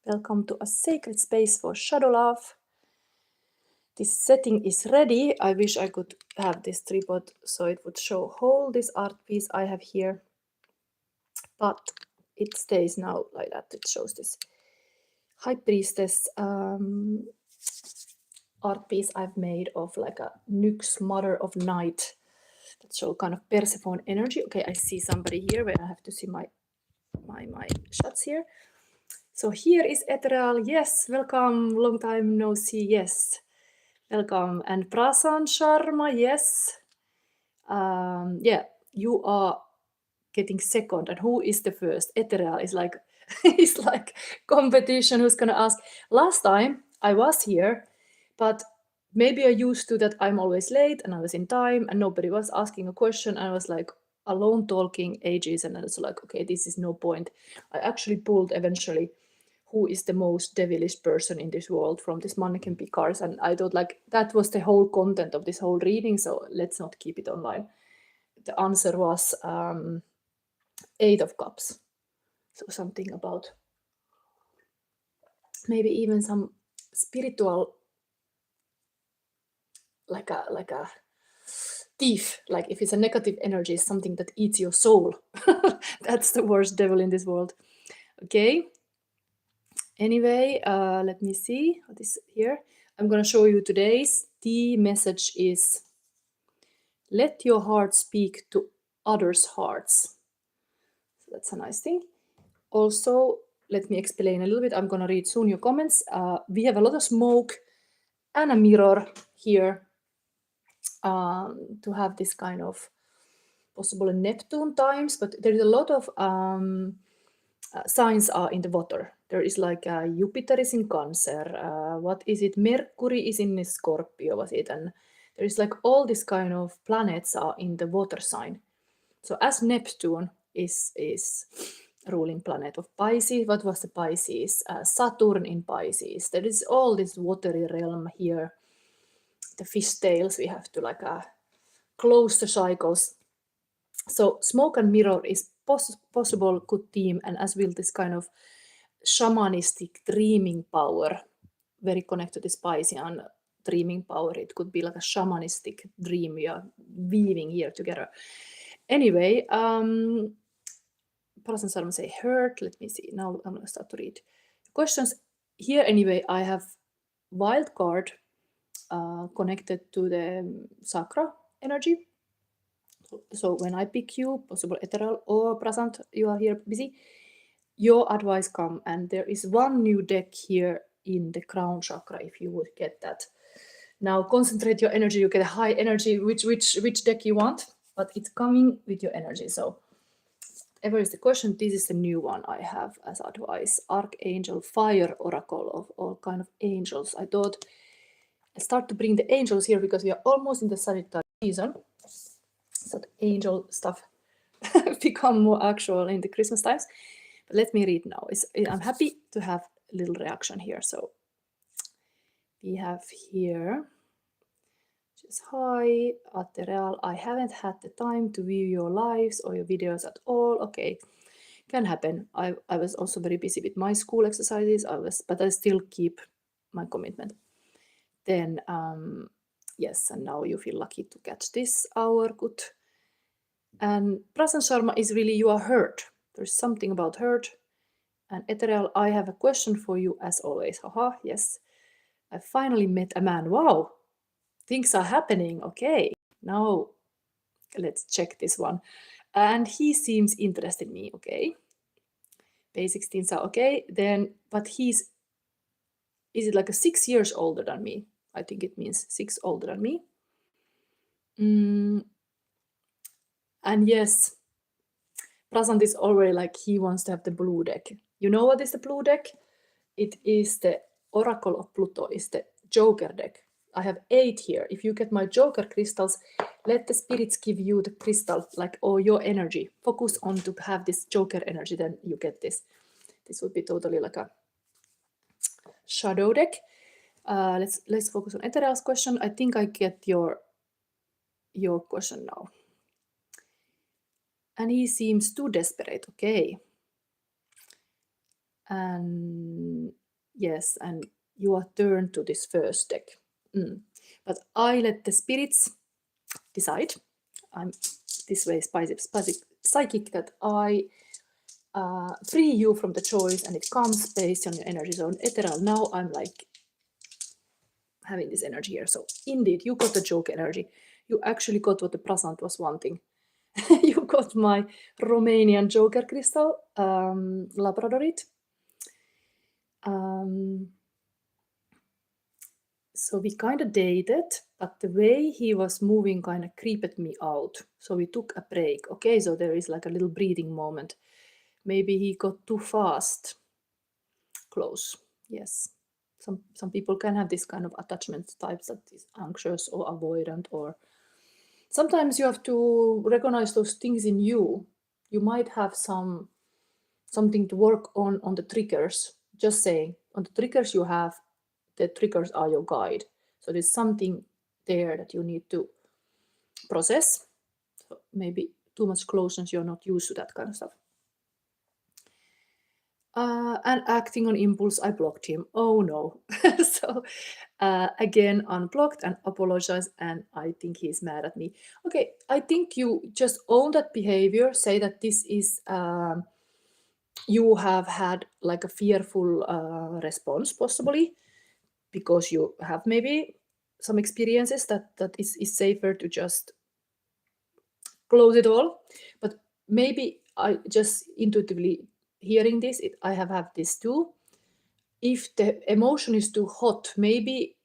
Welcome to a sacred space for shadow love. This setting is ready. I wish I could have this tripod so it would show whole this art piece I have here. But it stays now like that. It shows this High Priestess art piece I've made of like a Nyx, Mother of Night. That show kind of Persephone energy. Okay, I see somebody here where I have to see my shots here. So here is Ethereal. Yes, welcome. Long time no see. Yes, welcome. And Prasan Sharma. Yes. Yeah, you are getting second. And who is the first? Ethereal is like it's like competition. Who's gonna ask? Last time I was here, but maybe I used to that I'm always late and I was in time and nobody was asking a question. I was like alone talking ages and I was like, okay, this is no point. I actually pulled eventually who is the most devilish person in this world from this mannequin cards, and I thought like that was the whole content of this whole reading, so let's not keep it online. The answer was Eight of Cups, so something about maybe even some spiritual, like a thief, like if it's a negative energy, something that eats your soul. That's the worst devil in this world. Okay, anyway, let me see what is here. I'm gonna show you today's. The message is let your heart speak to others' hearts. So that's a nice thing. Also, let me explain a little bit. I'm gonna read soon your comments. We have a lot of smoke and a mirror here to have this kind of possible Neptune times, but there is a lot of signs are in the water. There is like Jupiter is in Cancer. What is it? Mercury is in Scorpio, was it? And there is like all these kind of planets are in the water sign. So as Neptune is ruling planet of Pisces, what was the Pisces? Saturn in Pisces. There is all this watery realm here. The fish tails, we have to like close the cycles. So smoke and mirror is possible good theme, and as will this kind of shamanistic dreaming power, very connected to this Piscean dreaming power. It could be like a shamanistic dream we are weaving here together. Anyway, Prasan Sarma say hurt. Let me see. Now I'm gonna start to read questions here. Anyway, I have wild card connected to the chakra energy. So when I pick you, possible Ethereal or Prasant, you are here busy, your advice come, and there is one new deck here in the crown chakra if you would get that. Now concentrate your energy, you get a high energy, which deck you want, but it's coming with your energy. So whatever is the question, this is the new one I have as advice. Archangel Fire Oracle of all kind of angels. I thought I start to bring the angels here because we are almost in the Sagittarius season. So the angel stuff become more actual in the Christmas times. But let me read now. I'm happy to have a little reaction here. So we have here, just hi, Ethereal. I haven't had the time to view your lives or your videos at all. Okay, can happen. I was also very busy with my school exercises. But I still keep my commitment. Then yes, and now you feel lucky to catch this hour. Good. And Prasan Sharma is really, you are hurt. There's something about hurt. And Ethereal, I have a question for you as always. Haha, yes. I finally met a man. Wow, things are happening. Okay, now let's check this one. And he seems interested in me. Okay. Basic things are okay. Then, but is it like a 6 years older than me? I think it means 6 older than me. And yes, Prasant is already like he wants to have the blue deck. You know what is the blue deck? It is the Oracle of Pluto, is the Joker deck. I have 8 here. If you get my Joker crystals, let the spirits give you the crystal, like, or your energy. Focus on to have this Joker energy, then you get this. This would be totally like a shadow deck. Let's focus on Ethereal's question. I think I get your question now. And he seems too desperate. Okay. And Yes, and you are turned to this first deck. But I let the spirits decide. I'm this way psychic that I free you from the choice, and it comes based on your energy zone. Ethereal, now I'm like having this energy here. So indeed, you got the joke energy. You actually got what the Prasant was wanting. You got my Romanian Joker crystal, Labradorite. So we kind of dated, but the way he was moving kind of creeped me out. So we took a break. Okay, so there is like a little breathing moment. Maybe he got too fast close. Yes. Some people can have this kind of attachment types that is anxious or avoidant, or sometimes you have to recognize those things in you. You might have something to work on the triggers. Just saying, on the triggers you have, the triggers are your guide. So there's something there that you need to process. So maybe too much closeness, you're not used to that kind of stuff. And acting on impulse, I blocked him. Oh no. So again, unblocked and apologized, and I think he's mad at me. Okay, I think you just own that behavior, say that this is, you have had like a fearful response, possibly, because you have maybe some experiences that is safer to just close it all. But maybe I just intuitively hearing this, I have had this too. If the emotion is too hot, maybe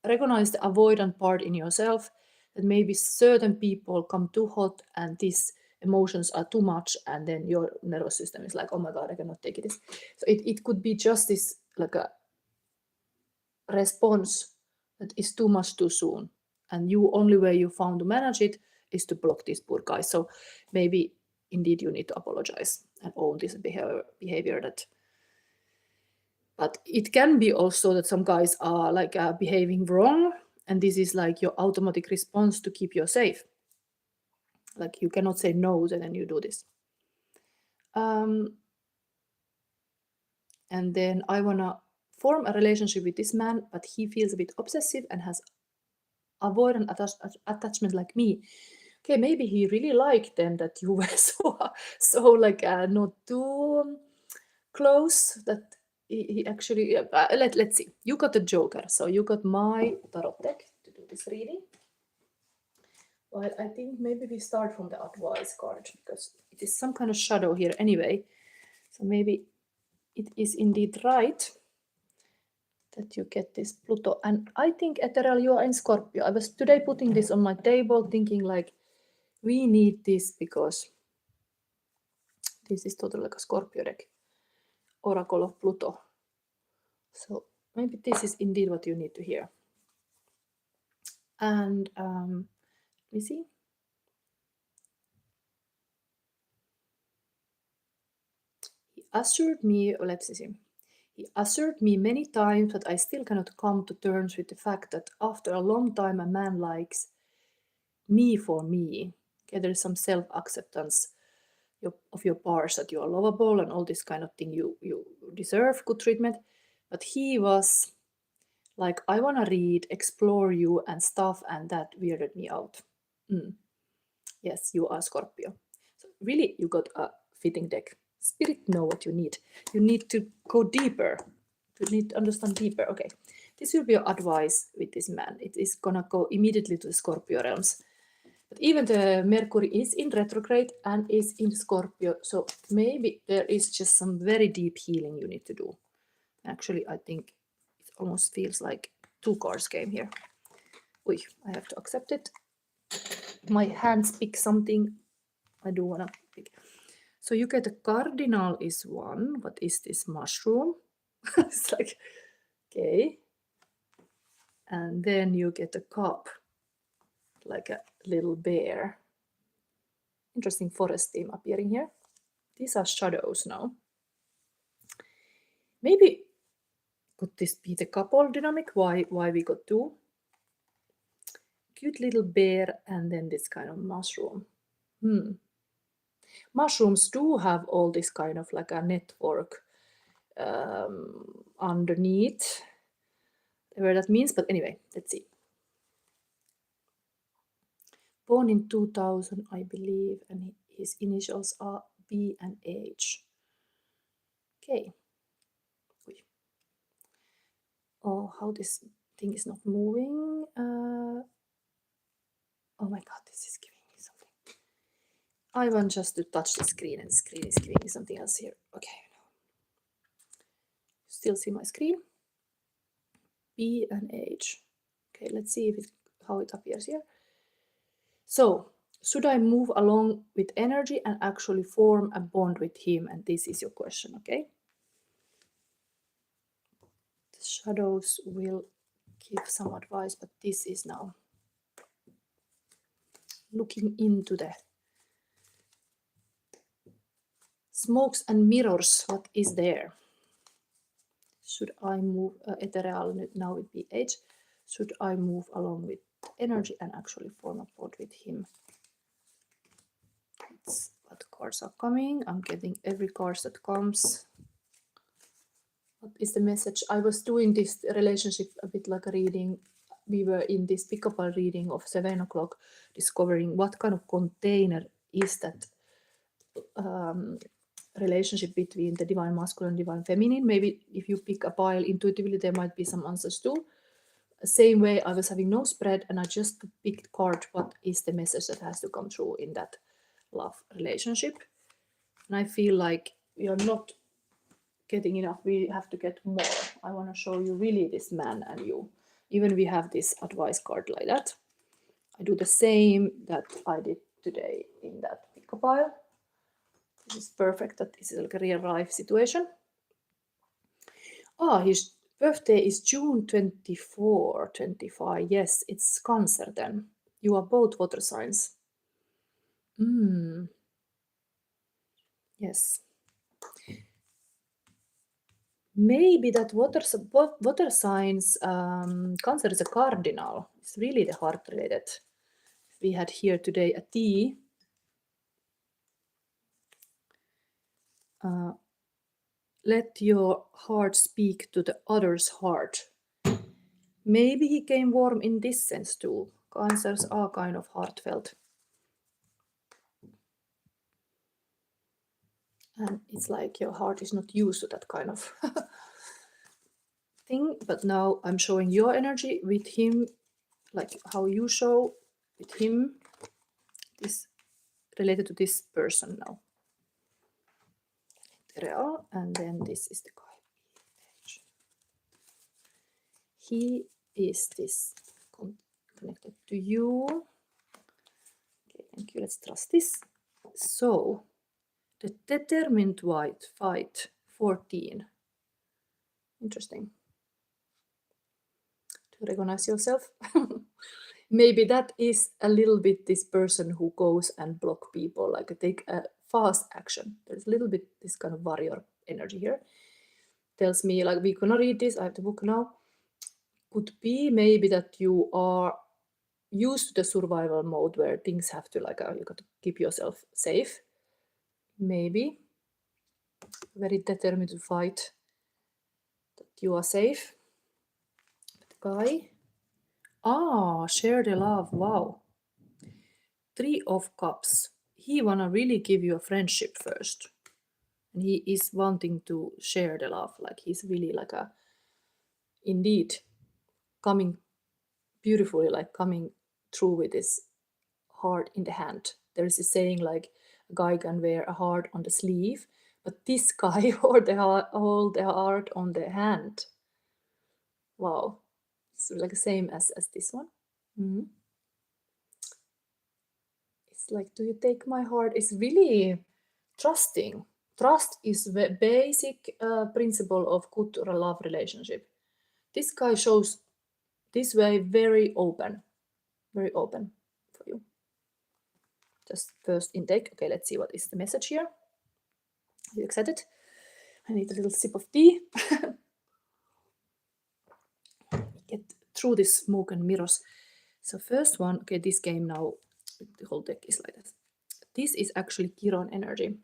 recognize the avoidant part in yourself, that maybe certain people come too hot and these emotions are too much, and then your nervous system is like, oh my god, I cannot take it. So it could be just this like a response that is too much too soon, and you only way you found to manage it is to block this poor guy. So maybe indeed you need to apologize and own this behavior that. But it can be also that some guys are like behaving wrong, and this is like your automatic response to keep you safe. Like you cannot say no, and then you do this. And then I wanna form a relationship with this man, but he feels a bit obsessive and has avoidant attachment like me. Okay, maybe he really liked then that you were so like not too close, that he actually let's see. You got the Joker, so you got my tarot deck to do this reading. Well, I think maybe we start from the advice card, because it is some kind of shadow here anyway. So maybe it is indeed right that you get this Pluto. And I think, Ethereal, you are in Scorpio. I was today putting this on my table thinking like, we need this because this is totally like a Scorpio deck. Oracle of Pluto. So maybe this is indeed what you need to hear. And let me see. He assured me, let's see. He assured me many times that I still cannot come to terms with the fact that after a long time a man likes me for me. Okay, there is some self-acceptance of your parts, that you are lovable and all this kind of thing. You deserve good treatment. But he was like, I want to read, explore you and stuff, and that weirded me out. Yes, you are Scorpio. So really, you got a fitting deck. Spirit know what you need. You need to go deeper. You need to understand deeper. Okay, this will be your advice with this man. It is gonna go immediately to the Scorpio realms. But even the Mercury is in retrograde and is in Scorpio, so maybe there is just some very deep healing you need to do. Actually, I think it almost feels like two cards came here. Ui, I have to accept it. My hands pick something I do want to pick. So you get a cardinal is one. What is this mushroom? It's like, okay. And then you get a cup, like a little bear. Interesting forest theme appearing here. These are shadows now. Maybe could this be the couple dynamic? Why we got two? Cute little bear and then this kind of mushroom. Mushrooms do have all this kind of like a network underneath, whatever that means. But anyway, let's see. Born in 2000, I believe, and his initials are B and H. Okay. Oh, how this thing is not moving. Oh my god, this is giving me something. I want just to touch the screen, and the screen is giving me something else here. Okay. Still see my screen. B and H. Okay, let's see if how it appears here. So, should I move along with energy and actually form a bond with him? And this is your question, okay? The shadows will give some advice, but this is now looking into the smokes and mirrors. What is there? Should I move Ethereal now with BH? Should I move along with energy and actually form a bond with him? That's what cards are coming. I'm getting every card that comes. What is the message? I was doing this relationship a bit like a reading. We were in this pick-up reading of 7 o'clock, discovering what kind of container is that relationship between the divine masculine and divine feminine. Maybe if you pick a pile intuitively, there might be some answers too. Same way, I was having no spread, and I just picked card. What is the message that has to come through in that love relationship? And I feel like we are not getting enough. We have to get more. I want to show you really this man and you. Even we have this advice card like that. I do the same that I did today in that pick-up pile. This is perfect. That is like a real life situation. Ah, his birthday is June 24, 25. Yes, it's Cancer then. You are both water signs. Yes. Maybe that water signs, Cancer is a cardinal. It's really the heart related. We had here today a T. Let your heart speak to the other's heart. Maybe he came warm in this sense too. Cancers are kind of heartfelt. And it's like your heart is not used to that kind of thing. But now I'm showing your energy with him, like how you show with him. This related to this person now. Ethereal, and then this is the guy. He is this connected to you. Okay, thank you. Let's trust this. So, the determined white fight 14. Interesting. To recognize yourself. Maybe that is a little bit this person who goes and block people, like take a fast action. There's a little bit this kind of warrior energy here. Tells me like we're gonna read this. I have the book now. Could be maybe that you are used to the survival mode where things have to like you got to keep yourself safe. Maybe very determined to fight that you are safe. The guy. Ah, share the love. Wow. 3 of Cups. He wanna really give you a friendship first. And he is wanting to share the love. Like he's really like a, indeed, coming beautifully, like coming through with his heart in the hand. There is a saying like a guy can wear a heart on the sleeve, but this guy hold the heart on the hand. Wow. It's like the same as this one. It's like, do you take my heart? It's really trusting. Trust is the basic principle of good love relationship. This guy shows this way very open for you. Just first intake. Okay, let's see what is the message here. Are you excited? I need a little sip of tea. Get through this smoke and mirrors. So first one, okay, this game now, the whole deck is like this. This is actually Chiron energy.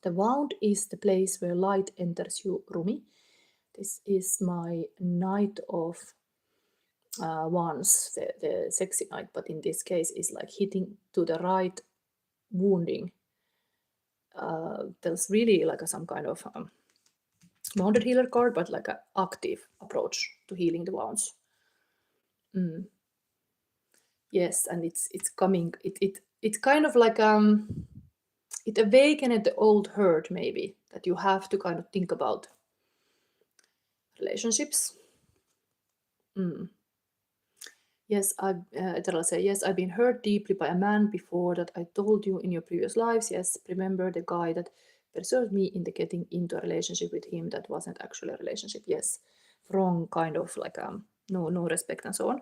The wound is the place where light enters you, Rumi. This is my Knight of Wands, the sexy knight, but in this case is like hitting to the right, wounding. There's really like some kind of wounded healer card, but like an active approach to healing the wounds. Yes, and it's coming. It's kind of like it awakened the old hurt, maybe, that you have to kind of think about relationships. Yes, Ethereal say, yes, I've been hurt deeply by a man before that I told you in your previous lives. Yes, remember the guy that pursued me into getting into a relationship with him that wasn't actually a relationship. Yes, wrong kind of like no respect and so on.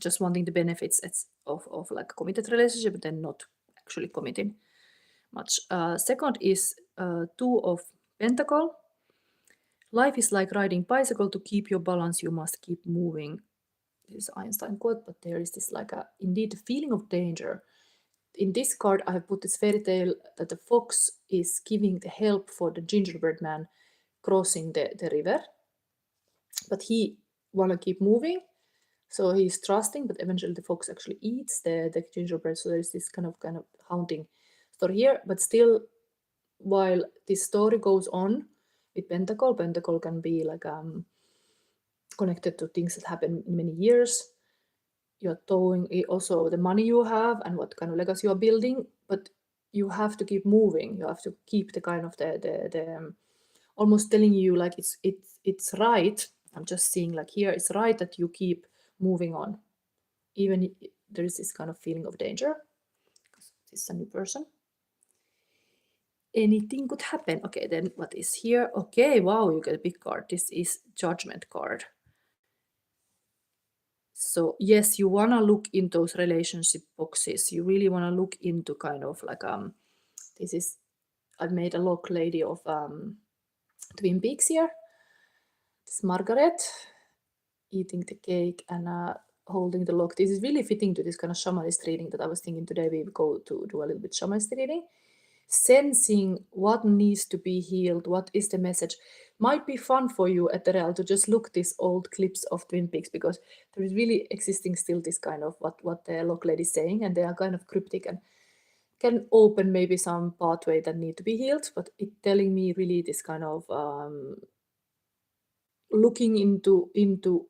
Just wanting the benefits of like a committed relationship, but then not actually committing much. Second is 2 of Pentacle. Life is like riding bicycle. To keep your balance, you must keep moving. This is Einstein quote, but there is this like indeed a feeling of danger. In this card, I have put this fairy tale that the fox is giving the help for the gingerbread man crossing the river, but he wanna keep moving, so he's trusting, but eventually the fox actually eats the gingerbread. So there's this kind of haunting story here, but still, while this story goes on with Pentacle can be like connected to things that happen in many years. You're towing also the money you have and what kind of legacy you're building, but you have to keep moving. You have to keep the kind of the almost telling you like it's right. I'm just seeing like here it's right that you keep moving on, even there is this kind of feeling of danger. This is a new person. Anything could happen. Okay, then what is here? Okay, wow, you get a big card. This is Judgment card. So yes, you want to look in those relationship boxes. You really want to look into kind of like this is, I've made a lock lady of Twin Peaks here. This Margaret eating the cake and holding the lock. This is really fitting to this kind of shamanist reading that I was thinking today we would go to do a little bit shamanist reading. Sensing what needs to be healed, what is the message. Might be fun for you, Ethereal, to just look these old clips of Twin Peaks, because there is really existing still this kind of what the lock lady is saying, and they are kind of cryptic and can open maybe some pathway that need to be healed, but it telling me really this kind of looking into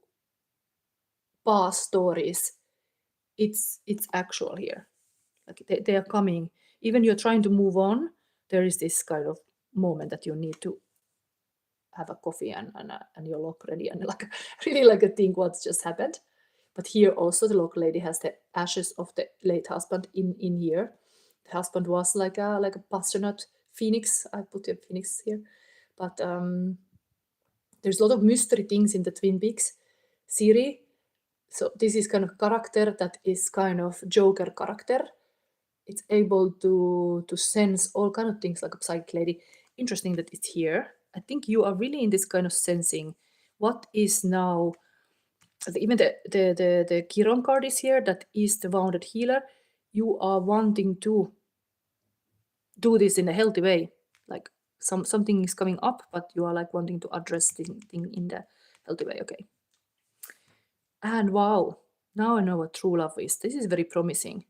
past stories. It's actual here. Like they are coming. Even you're trying to move on, there is this kind of moment that you need to have a coffee and your lock ready and like really like a think what's just happened. But here also the lock lady has the ashes of the late husband in here. The husband was like a passionate phoenix. I put a phoenix here, but there's a lot of mystery things in the Twin Peaks series. So this is kind of character that is kind of Joker character. It's able to sense all kind of things like a psychic lady. Interesting that it's here. I think you are really in this kind of sensing what is now. Even the Chiron card is here. That is the wounded healer. You are wanting to do this in a healthy way. Like something is coming up, but you are like wanting to address this thing in the healthy way. Okay. And wow, now I know what true love is. This is very promising.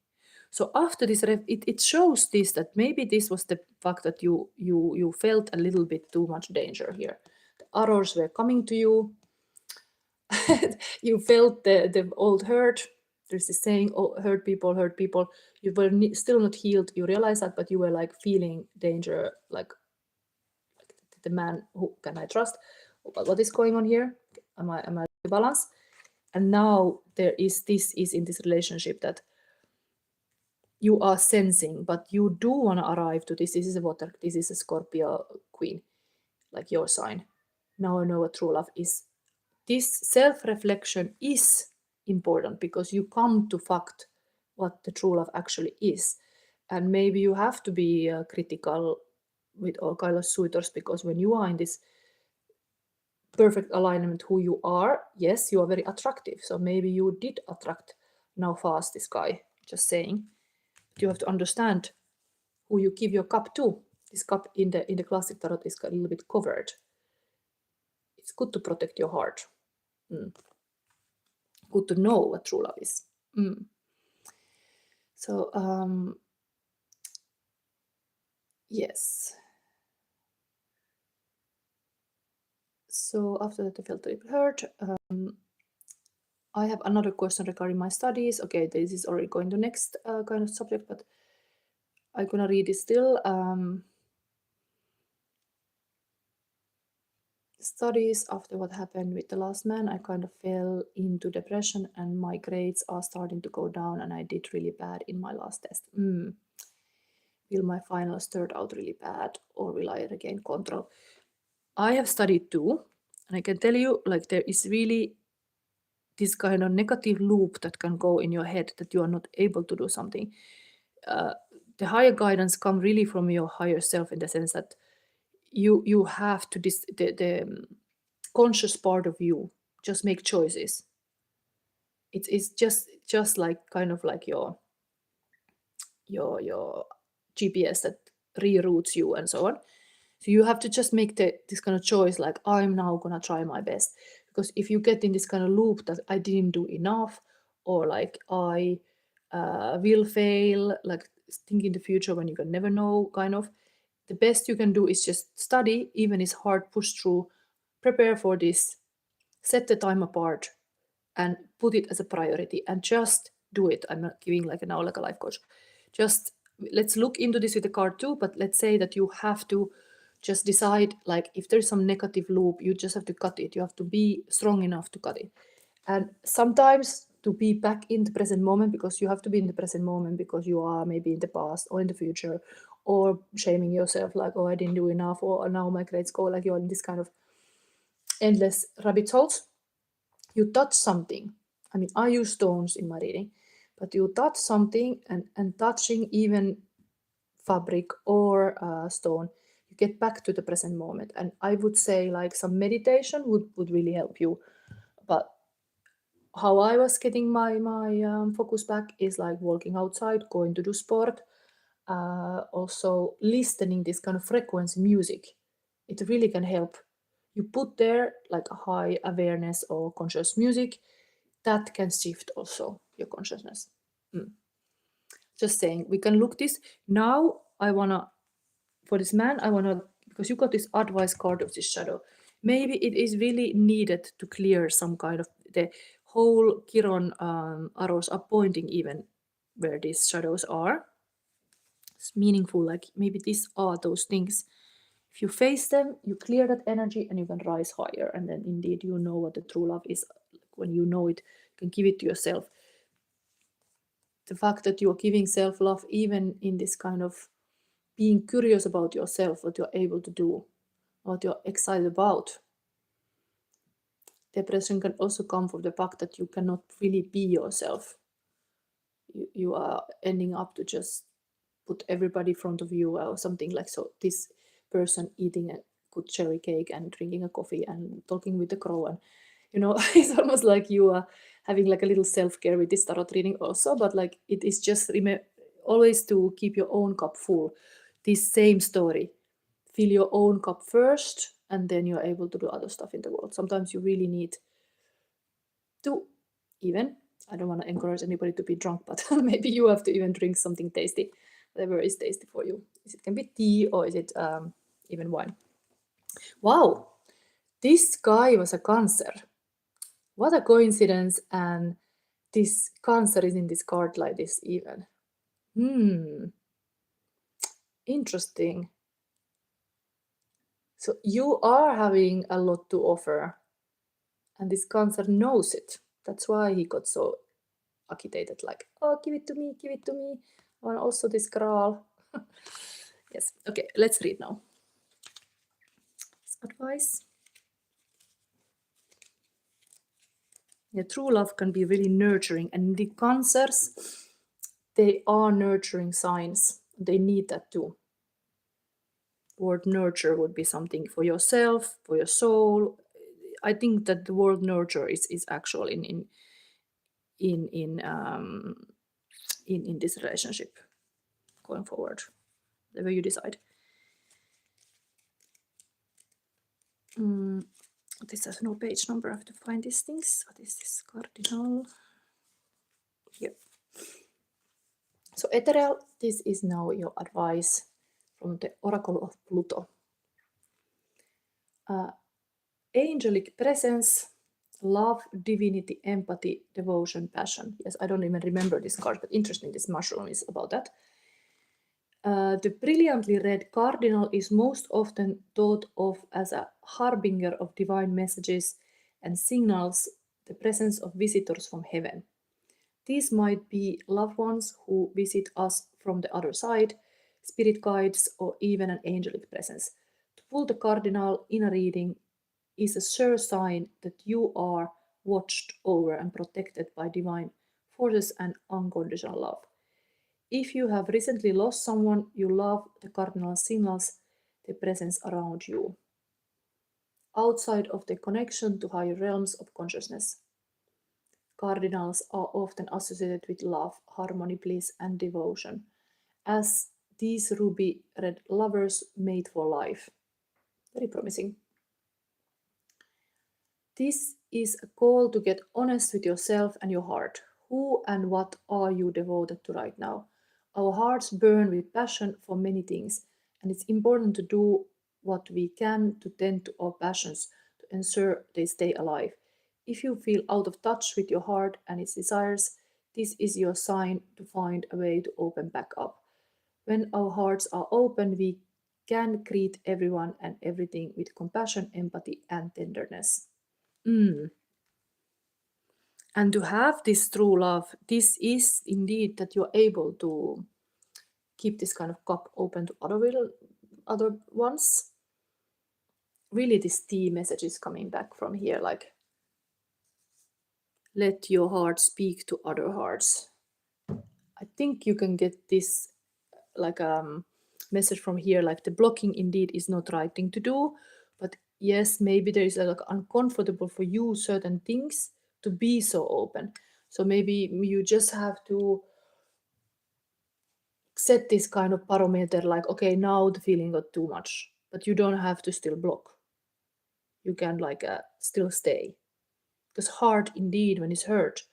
So after this, it shows this, that maybe this was the fact that you felt a little bit too much danger here. The arrows were coming to you. You felt the old hurt. There's this saying, oh, hurt people. You were still not healed. You realize that, but you were like feeling danger, like the man, who can I trust? What is going on here? Am I balance? And now this is in this relationship that you are sensing, but you do want to arrive to this. This is a water, this is a Scorpio queen, like your sign. Now I know what true love is. This self-reflection is important because you come to fact what the true love actually is. And maybe you have to be critical with all kind of suitors, because when you are in this perfect alignment who you are, yes, you are very attractive. So maybe you did attract now Faust, this guy, just saying. You have to understand who you give your cup to. This cup in the classic tarot is a little bit covered. It's good to protect your heart. Good to know what true love is. So yes. So after that, I felt a little hurt. I have another question regarding my studies. Okay, this is already going to next kind of subject, but I'm gonna read it still. Studies after what happened with the last man, I kind of fell into depression and my grades are starting to go down and I did really bad in my last test. Will my finals turn out really bad or will I regain control? I have studied too, and I can tell you, like, there is really this kind of negative loop that can go in your head that you are not able to do something. The higher guidance come really from your higher self in the sense that you have to the conscious part of you just make choices. It's just like kind of like your GPS that reroutes you and so on. So you have to just make this kind of choice, like I'm now gonna try my best. Because if you get in this kind of loop that I didn't do enough, or like I will fail, like think in the future when you can never know, kind of, the best you can do is just study, even it's hard, push through, prepare for this, set the time apart, and put it as a priority, and just do it. I'm not giving like now like a life coach. Just let's look into this with the card too, but let's say that you have to just decide, like if there's some negative loop, you just have to cut it. You have to be strong enough to cut it. And sometimes to be back in the present moment, because you have to be in the present moment because you are maybe in the past or in the future, or shaming yourself like, oh, I didn't do enough, or now my grades go, like you're in this kind of endless rabbit holes. You touch something. I mean, I use stones in my reading, but you touch something, and touching even fabric or stone, you get back to the present moment. And I would say like some meditation would really help you. But how I was getting my focus back is like walking outside, going to do sport, also listening this kind of frequency music. It really can help. You put there like a high awareness or conscious music that can shift also your consciousness. Just saying, we can look this now. I wanna, for this man, I wanna, because you got this advice card of this shadow, maybe it is really needed to clear some kind of the whole Chiron arrows are pointing even where these shadows are. It's meaningful, like maybe these are those things. If you face them, you clear that energy and you can rise higher, and then indeed you know what the true love is. When you know it, you can give it to yourself. The fact that you're giving self-love, even in this kind of being curious about yourself, what you're able to do, what you're excited about. Depression can also come from the fact that you cannot really be yourself. You are ending up to just put everybody in front of you or something like so. This person eating a good cherry cake and drinking a coffee and talking with the crow, and it's almost like you are having like a little self-care with this tarot reading also, but like it is just always to keep your own cup full. This same story, fill your own cup first and then you're able to do other stuff in the world. Sometimes you really need to even, I don't want to encourage anybody to be drunk, but maybe you have to even drink something tasty, whatever is tasty for you. It can be tea or is it even wine. Wow, this guy was a Cancer. What a coincidence, and this Cancer is in this card like this even. Interesting. So you are having a lot to offer, and this Cancer knows it. That's why he got so agitated, like, oh, give it to me, give it to me. And also this girl. Yes, okay, let's read now. Advice. Yeah, true love can be really nurturing, and the Cancers, they are nurturing signs. They need that too. Word nurture would be something for yourself, for your soul. I think that the word nurture is actual in this relationship going forward, whatever you decide. This has no page number. I have to find these things. What is this cardinal? Here. So Ethereal, this is now your advice from the Oracle of Pluto. Angelic presence, love, divinity, empathy, devotion, passion. Yes, I don't even remember this card, but interesting, this mushroom is about that. The brilliantly red cardinal is most often thought of as a harbinger of divine messages and signals the presence of visitors from heaven. These might be loved ones who visit us from the other side, spirit guides, or even an angelic presence. To pull the cardinal in a reading is a sure sign that you are watched over and protected by divine forces and unconditional love. If you have recently lost someone you love, the cardinal signals the presence around you, outside of the connection to higher realms of consciousness. Cardinals are often associated with love, harmony, bliss, and devotion, as these ruby red lovers made for life. Very promising. This is a call to get honest with yourself and your heart. Who and what are you devoted to right now? Our hearts burn with passion for many things, and it's important to do what we can to tend to our passions to ensure they stay alive. If you feel out of touch with your heart and its desires, this is your sign to find a way to open back up. When our hearts are open, we can greet everyone and everything with compassion, empathy, and tenderness. And to have this true love, this is indeed that you're able to keep this kind of cup open to other ones. Really, this tea message is coming back from here, like let your heart speak to other hearts. I think you can get this like message from here, like the blocking indeed is not right thing to do, but yes, maybe there is a, like uncomfortable for you certain things to be so open. So maybe you just have to set this kind of parameter, like okay, now the feeling got too much, but you don't have to still block. You can like still stay, because heart indeed when it's hurt,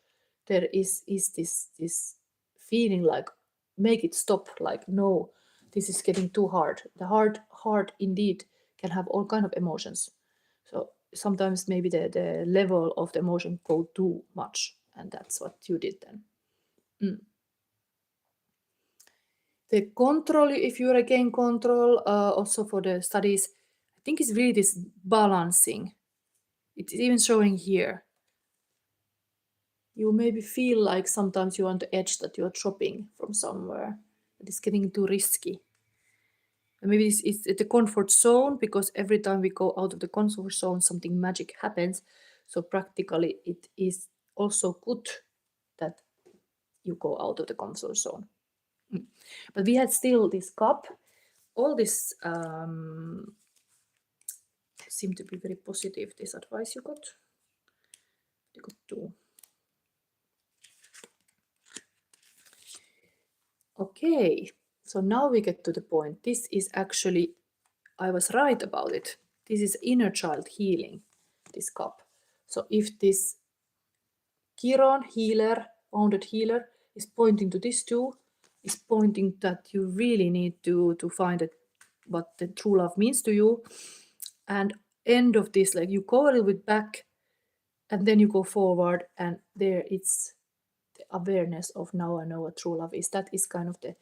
there is this feeling like make it stop, like no, this is getting too hard. The heart indeed can have all kind of emotions, so sometimes maybe the level of the emotion go too much, and that's what you did then. The control, if you regain control, also for the studies, I think it's really this balancing. It's even showing here. You maybe feel like sometimes you're on the edge that you're dropping from somewhere. It's getting too risky. And maybe it's the comfort zone, because every time we go out of the comfort zone, something magic happens. So practically, it is also good that you go out of the comfort zone. But we had still this cup. All this seem to be very positive, this advice you got. You got two. Okay, so now we get to the point. This is actually, I was right about it. This is inner child healing, this cup. So if this Chiron healer, wounded healer, is pointing to this too, is pointing that you really need to find it, what the true love means to you. And end of this, like you go a little bit back and then you go forward, and there it's the awareness of now I know what true love is. That is kind of the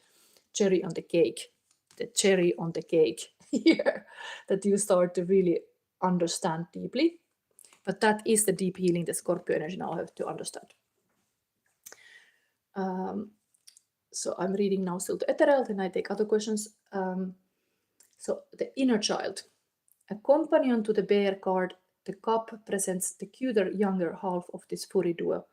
cherry on the cake. The cherry on the cake here, that you start to really understand deeply. But that is the deep healing the Scorpio energy now have to understand. So I'm reading now still to Ethereal, then I take other questions. So the inner child. A companion to the bear card, the cup presents the cuter younger half of this furry duo.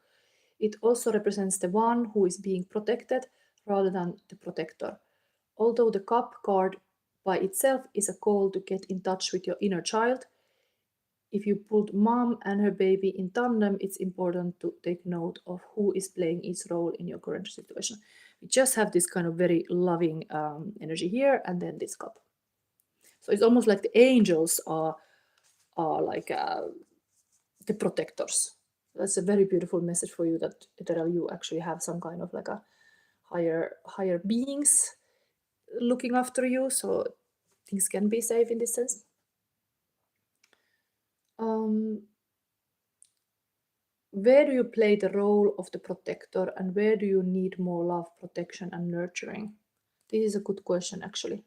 It also represents the one who is being protected rather than the protector. Although the cup card by itself is a call to get in touch with your inner child, if you pulled mom and her baby in tandem, it's important to take note of who is playing each role in your current situation. We just have this kind of very loving energy here, and then this cup. So it's almost like the angels are are like the protectors. That's a very beautiful message for you, that Ethereal, you actually have some kind of like a higher beings looking after you, so things can be safe in this sense. Where do you play the role of the protector, and where do you need more love, protection, and nurturing? This is a good question, actually.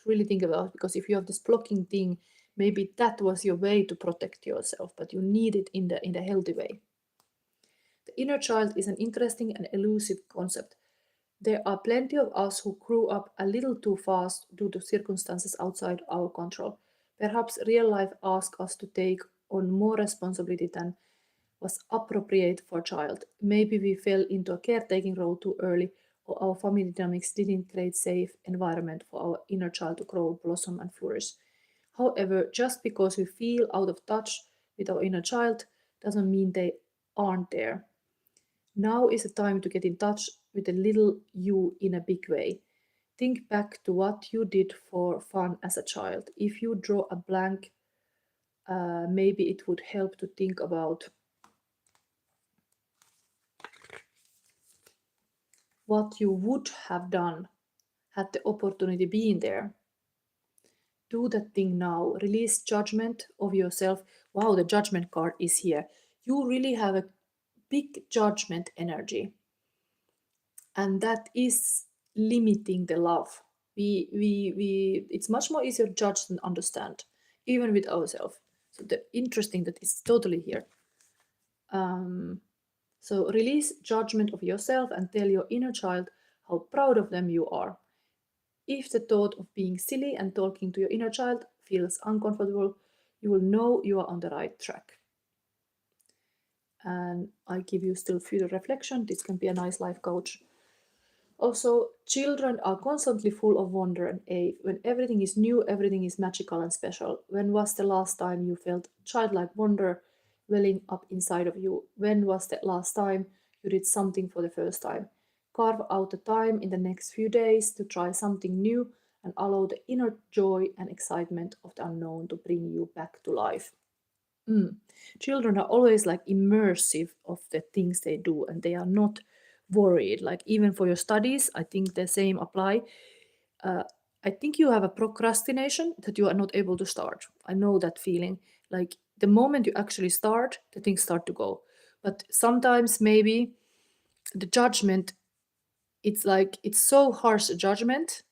Really think about it, because if you have this blocking thing, maybe that was your way to protect yourself, but you need it in the healthy way. The inner child is an interesting and elusive concept. There are plenty of us who grew up a little too fast due to circumstances outside our control. Perhaps real life asks us to take on more responsibility than was appropriate for a child. Maybe we fell into a caretaking role too early, or our family dynamics didn't create a safe environment for our inner child to grow, blossom, and flourish. However, just because we feel out of touch with our inner child doesn't mean they aren't there. Now is the time to get in touch with the little you in a big way. Think back to what you did for fun as a child. If you draw a blank, maybe it would help to think about what you would have done had the opportunity been there. Do that thing now. Release judgment of yourself. Wow, the judgment card is here. You really have a big judgment energy, and that is limiting the love. It's much more easier to judge than understand, even with ourselves. So the interesting that is totally here. So release judgment of yourself and tell your inner child how proud of them you are. If the thought of being silly and talking to your inner child feels uncomfortable, you will know you are on the right track. And I give you still further reflection. This can be a nice life coach. Also, children are constantly full of wonder and awe. When everything is new, everything is magical and special. When was the last time you felt childlike wonder welling up inside of you? When was the last time you did something for the first time? Carve out the time in the next few days to try something new and allow the inner joy and excitement of the unknown to bring you back to life. Children are always like immersive of the things they do, and they are not worried. Like even for your studies, I think the same apply. I think you have a procrastination that you are not able to start. I know that feeling. Like the moment you actually start, the things start to go. But sometimes maybe the judgment, it's like it's so harsh a judgment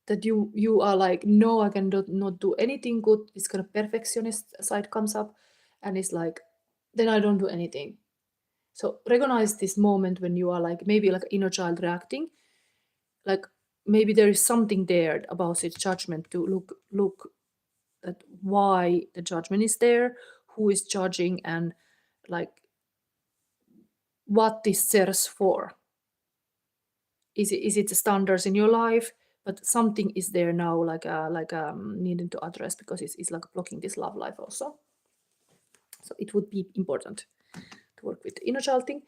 that you are like, no, I can not do anything good. This kind of perfectionist side comes up, and it's like, then I don't do anything. So recognize this moment when you are like maybe like inner child reacting, like maybe there is something there about its judgment, to look at why the judgment is there, who is judging, and like what this serves for. Is it the standards in your life? But something is there now, like needing to address, because it's like blocking this love life also. So it would be important to work with the inner child thing.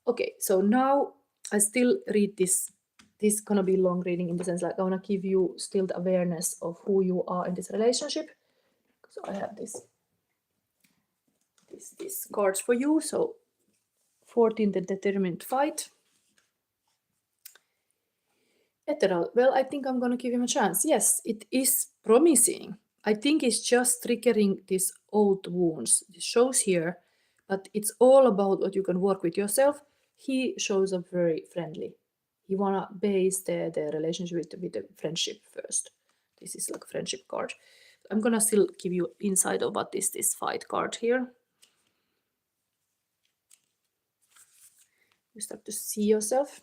Okay, so now I still read this. This is gonna be long reading in the sense like I wanna give you still the awareness of who you are in this relationship. So I have this cards for you. So 14, the determined fight. Ethereal, well, I think I'm gonna give him a chance. Yes, it is promising. I think it's just triggering these old wounds. It shows here, but it's all about what you can work with yourself. He shows up very friendly. You wanna base the relationship with the friendship first. This is like a friendship card. I'm gonna still give you insight of what is this fight card here. You start to see yourself.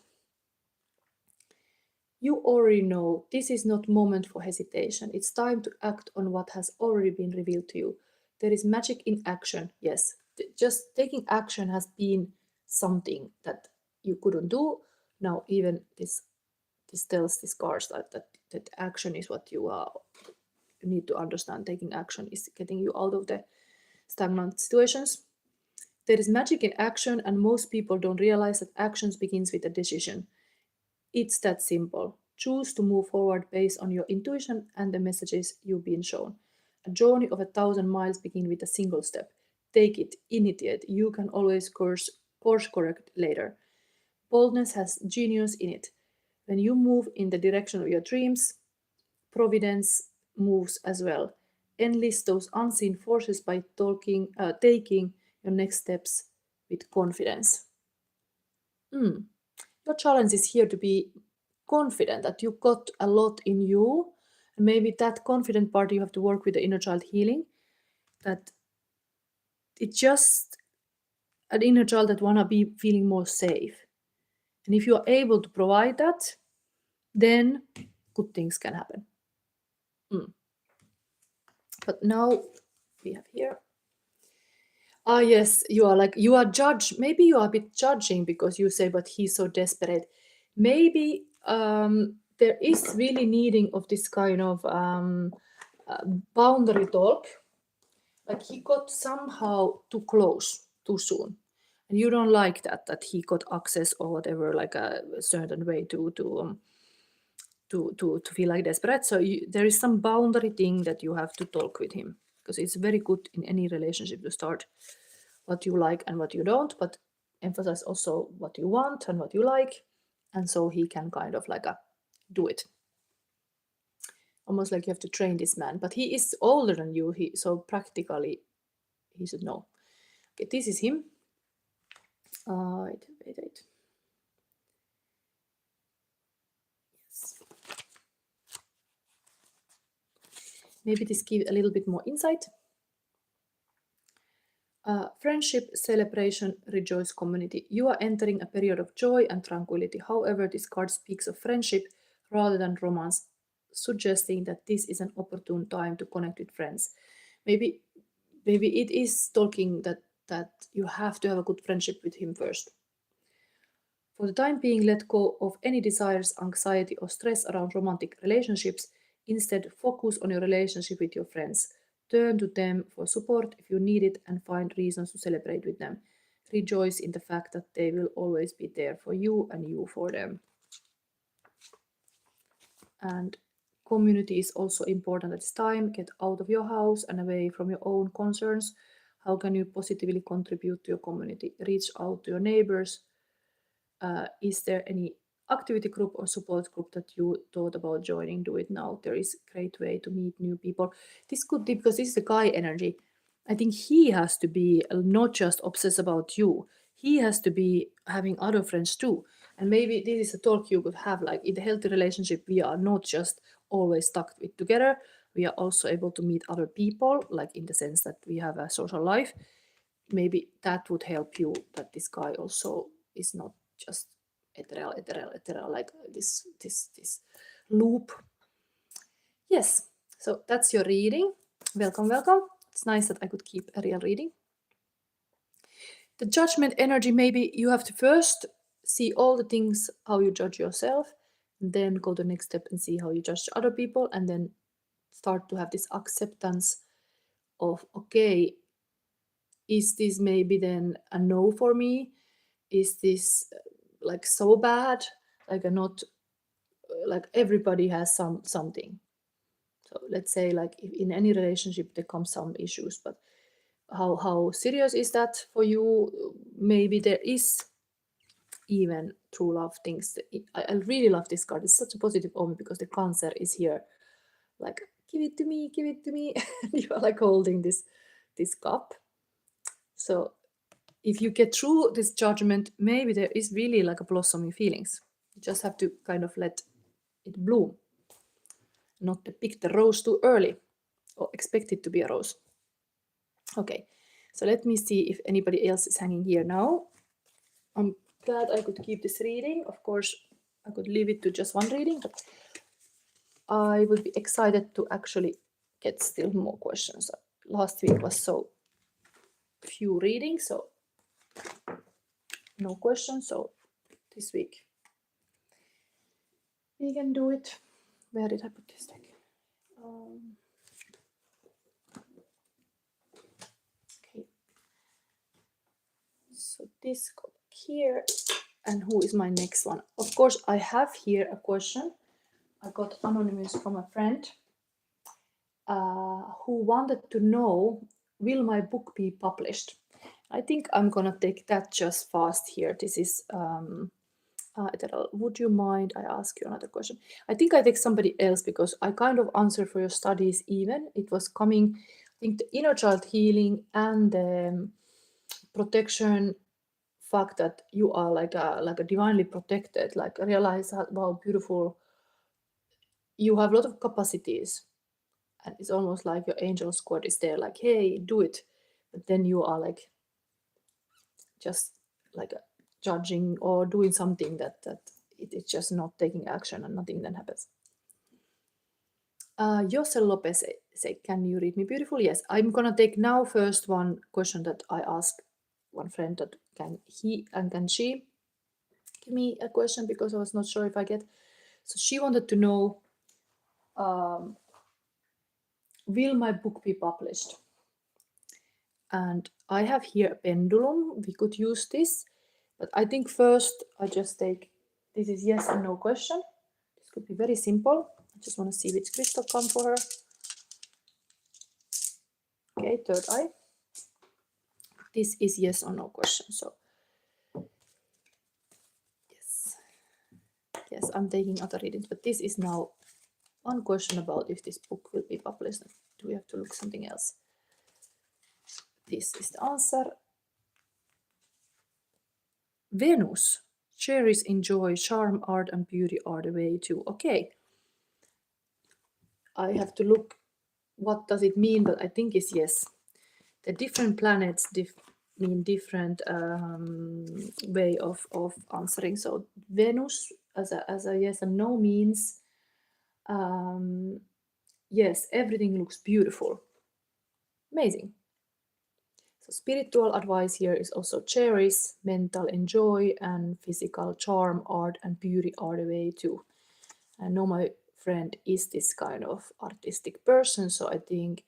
You already know this is not moment for hesitation. It's time to act on what has already been revealed to you. There is magic in action. Yes, just taking action has been something that you couldn't do. Now even this tells these cards that action is what you need to understand. Taking action is getting you out of the stagnant situations. There is magic in action, and most people don't realize that actions begins with a decision. It's that simple. Choose to move forward based on your intuition and the messages you've been shown. A journey of 1,000 miles begin with a single step. Take it, initiate. You can always course correct later. Boldness has genius in it. When you move in the direction of your dreams, providence moves as well. Enlist those unseen forces by taking your next steps with confidence. Your challenge is here to be confident that you got a lot in you. And maybe that confident part you have to work with the inner child healing. That it's just an inner child that wanna be feeling more safe. And if you are able to provide that, then good things can happen. But now we have here. Yes, you are judged. Maybe you are a bit judging because you say, but he's so desperate. Maybe there is really needing of this kind of boundary talk. Like he got somehow too close too soon, and you don't like that he got access or whatever, like a certain way to feel like desperate. So there is some boundary thing that you have to talk with him, because it's very good in any relationship to start what you like and what you don't, but emphasize also what you want and what you like, and so he can kind of like do it. Almost like you have to train this man, but he is older than you, so practically he should know. Okay, this is him. Wait. Yes. Maybe this gives a little bit more insight. Friendship, celebration, rejoice, community. You are entering a period of joy and tranquility. However, this card speaks of friendship rather than romance, suggesting that this is an opportune time to connect with friends. Maybe it is talking that you have to have a good friendship with him first. For the time being, let go of any desires, anxiety, or stress around romantic relationships. Instead, focus on your relationship with your friends. Turn to them for support if you need it and find reasons to celebrate with them. Rejoice in the fact that they will always be there for you and you for them. And community is also important at this time. Get out of your house and away from your own concerns. How can you positively contribute to your community? Reach out to your neighbors. Is there any activity group or support group that you thought about joining? Do it now. There is a great way to meet new people. This could be, because this is the guy energy. I think he has to be not just obsessed about you. He has to be having other friends too. And maybe this is a talk you could have, like in the healthy relationship, we are not just always stuck with together. We are also able to meet other people, like in the sense that we have a social life. Maybe that would help you, that this guy also is not just ethereal, like this loop. Yes, so that's your reading. Welcome. It's nice that I could keep a real reading. The judgment energy, maybe you have to first see all the things, how you judge yourself, and then go the next step and see how you judge other people, and then start to have this acceptance of, okay, is this maybe then a no for me? Is this like so bad? Like not like everybody has something. So let's say like if in any relationship there comes some issues, but how serious is that for you? Maybe there is even true love things. I really love this card. It's such a positive omen because the Cancer is here. Like, give it to me. You are like holding this cup. So if you get through this judgment, maybe there is really like a blossoming feelings. You just have to kind of let it bloom. Not to pick the rose too early or expect it to be a rose. Okay, so let me see if anybody else is hanging here now. I'm glad I could keep this reading. Of course, I could leave it to just one reading, but I would be excited to actually get still more questions. Last week was so few readings, so no questions. So this week we can do it. Where did I put this deck? Okay. So this got here. And who is my next one? Of course, I have here a question. I got anonymous from a friend. who wanted to know, will my book be published? I think I'm gonna take that just fast here. This is Ethereal, would you mind I ask you another question? I think I take somebody else because I kind of answered for your studies even. It was coming, I think the inner child healing and the protection fact that you are like a divinely protected, like realize how beautiful you have a lot of capacities, and it's almost like your angel squad is there like, hey, do it, but then you are like just like judging or doing something that it's just not taking action and nothing then happens. Jose-Lopez say, can you read me beautiful? Yes, I'm gonna take now first one question that I asked one friend, that can he and can she give me a question, because I was not sure if I get. So she wanted to know, will my book be published? And I have here a pendulum. We could use this, but I think first I just take, this is yes and no question. This could be very simple. I just want to see which crystal come for her. Okay, third eye. This is yes or no question. So yes, I'm taking other readings, but this is now one question about if this book will be published. Do we have to look something else? This is the answer. Venus, cherish, enjoy, charm, art, and beauty are the way to. Okay. I have to look what does it mean, but I think it's yes. The different planets mean different way of answering. So Venus as a yes and no means yes, everything looks beautiful. Amazing. So spiritual advice here is also cherish, mental enjoy, and physical charm, art, and beauty are the way too. I know my friend is this kind of artistic person, so I think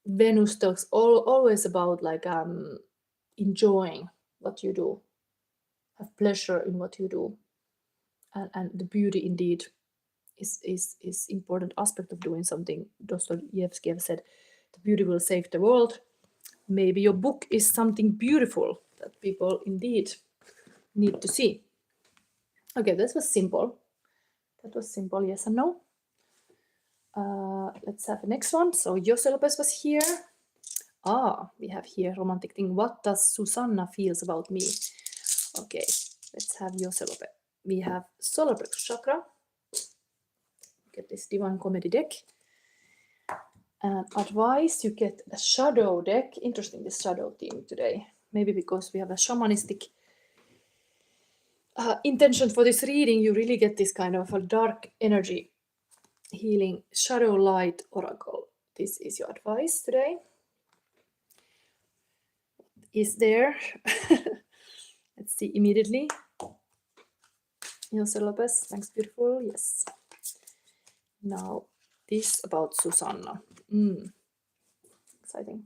Venus talks always about like enjoying what you do, have pleasure in what you do, and the beauty indeed is important aspect of doing something. Dostoevsky have said, "The beauty will save the world." Maybe your book is something beautiful that people indeed need to see. Okay, this was simple. That was simple, yes and no. Let's have the next one. So Jose-Lopez was here. We have here romantic thing. What does Susanna feels about me? Okay, let's have Jose-Lopez. We have solar plexus chakra. Get this divine comedy deck. And advice, you get a shadow deck. Interesting, this shadow theme today. Maybe because we have a shamanistic intention for this reading, you really get this kind of a dark energy healing shadow light oracle. This is your advice today. Is there? Let's see immediately. Jose-Lopez, thanks, beautiful. Yes. Now this about Susanna. Exciting.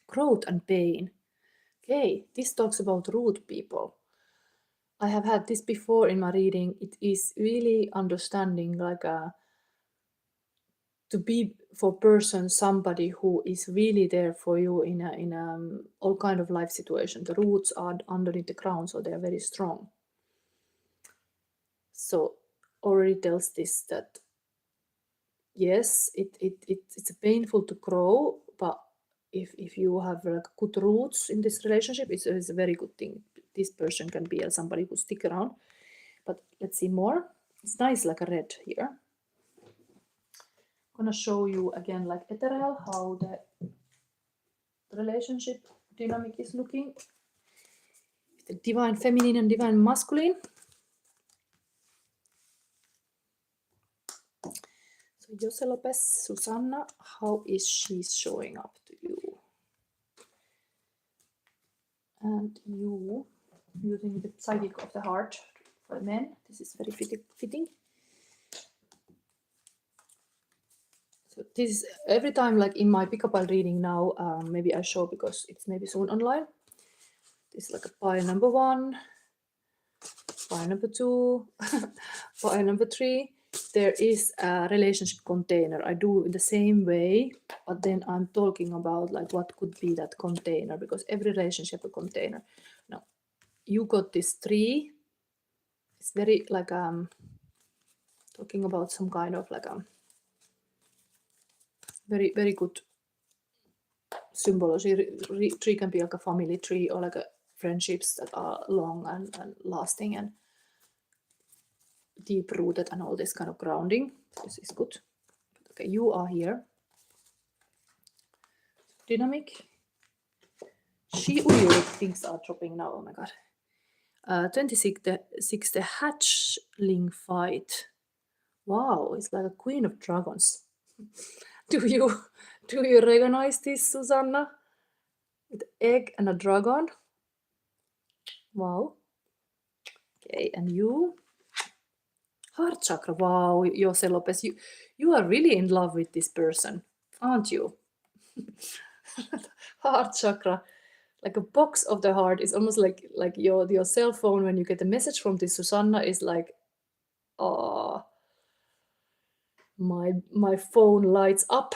Growth and pain. Okay, this talks about root people. I have had this before in my reading. It is really understanding like to be for person somebody who is really there for you in all kind of life situation. The roots are underneath the ground, so they are very strong. So already tells this that yes, it's painful to grow, but if you have like good roots in this relationship, it's a very good thing. This person can be somebody who stick around. But let's see more. It's nice like a red here. I'm gonna show you again like Ethereal how the relationship dynamic is looking. The divine feminine and divine masculine. So Jose-Lopez, Susanna, how is she showing up to you? And you, using the psychic of the heart for men, this is very fitting. So this is every time like in my pick-up-pile reading now, maybe I show because it's maybe soon online. This is like a pile number 1, pile number 2, pile number 3. there is a relationship container. I do it the same way, but then I'm talking about like what could be that container, because every relationship a container. Now, you got this tree. It's very like talking about some kind of like very, very good symbology. Tree can be like a family tree or like a friendships that are long and lasting and deep rooted and all this kind of grounding. This is good. Okay, you are here. Dynamic. Things are dropping now. Oh my god. 26, the hatchling fight. Wow, it's like a queen of dragons. do you recognize this, Susanna? With egg and a dragon. Wow. Okay, and you? Heart chakra. Wow, Jose-Lopez, you are really in love with this person, aren't you? Heart chakra, like a box of the heart, is almost like your cell phone when you get a message from this Susanna is like, oh, my phone lights up.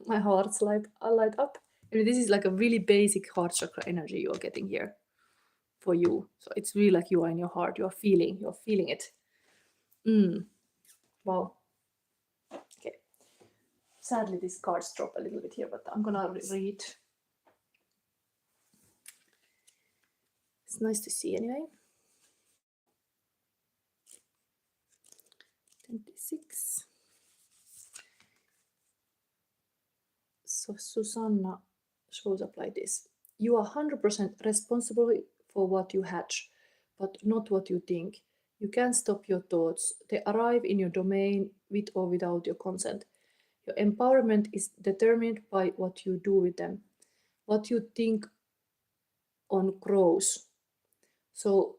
My heart's light up. I mean, this is like a really basic heart chakra energy you're getting here for you. So it's really like you are in your heart. You're feeling it. Wow. Okay. Sadly, these cards drop a little bit here, but I'm gonna read. It's nice to see anyway. 26. So Susanna shows up like this. You are 100% responsible for what you hatch, but not what you think. You can't stop your thoughts. They arrive in your domain with or without your consent. Your empowerment is determined by what you do with them. What you think on grows. So